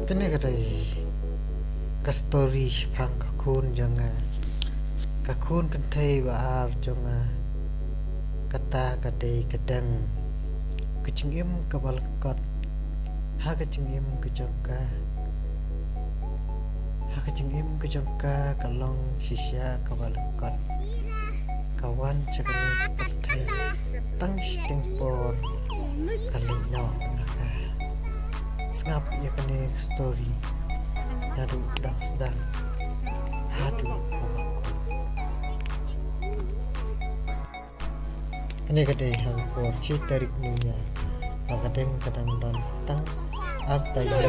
Kene kadai ka story phang ka khun jongnga ka khun kan thei ba jongnga kata kadai kadang kechingim ka balkot ha kechingim ka jongka ha kechingim ka jongka kalong sisya ka balkot kawan cakani perthai tang stingpor kalino naka ngap ya kene story nadu dak sedang hadu kene kadai hang por chi tarik nunya kadang kadang don tang artayo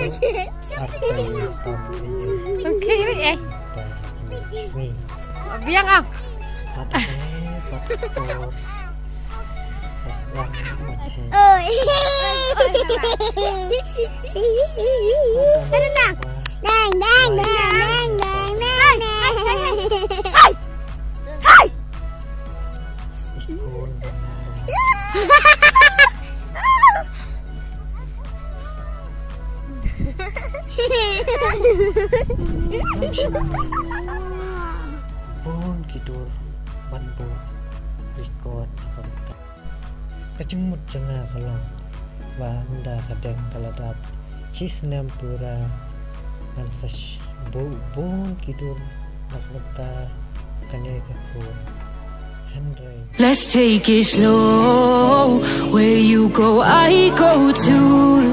tam okay eh smi biang ah hadu por Ôi. Đang. Hey. Bon kidur banbo record kecemut jongnga kalong wa unda kadang kaladap cis nampura mansas bon kidur nakmata kane kapur Henry. Let's take it slow. Where you go, I go too.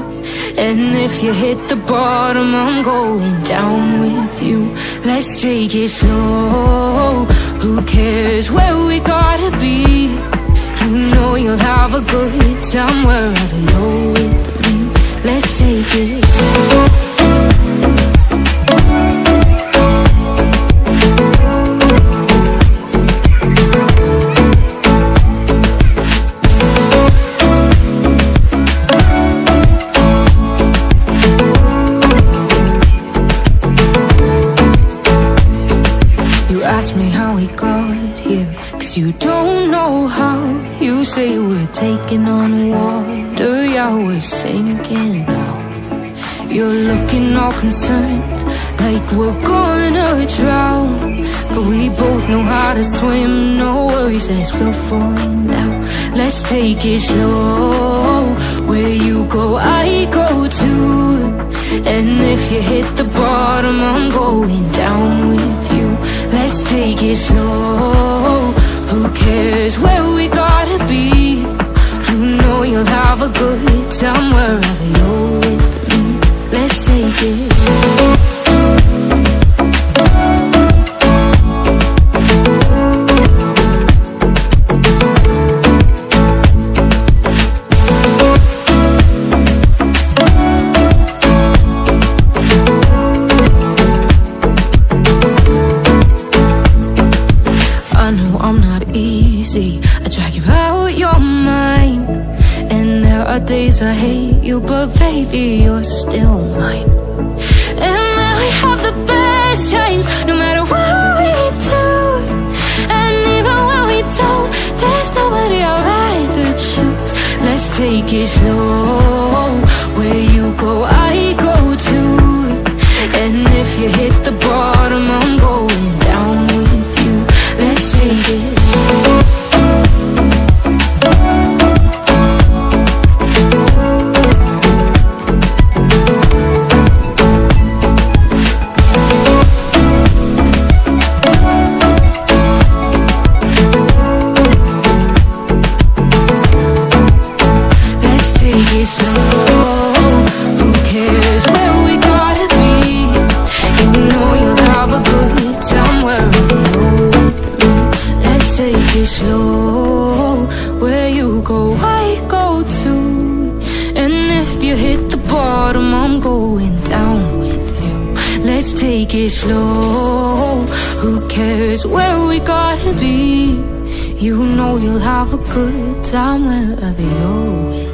And if you hit the bottom, I'm going down with you. Let's take it slow. Who cares where we gotta be? You know you'll have a good time wherever you're with me. Let's take it slow. Ask me how we got here, 'cause you don't know how. You say we're taking on water, yeah, we're sinking now. You're looking all concerned, like we're gonna drown. But we both know how to swim, no worries as we'll find out. Let's take it slow. Where you go, I go too. And if you hit the bottom, I'm going down with you. Let's take it slow. Who cares where we gotta be? You know you'll have a good time wherever you're with me. Let's take it slow. I drag you out your mind, and there are days I hate you, but baby, you're still mine. And then we have the best times, no matter what we do. And even when we don't, there's nobody I'd rather choose. Let's take it slow. Where you go, I go too. And if you hit the bottom, I'm going down with you. Let's take it slow. Slow, where you go, I go too. And if you hit the bottom, I'm going down with you. Let's take it slow. Who cares where we gotta be? You know you'll have a good time wherever you're with.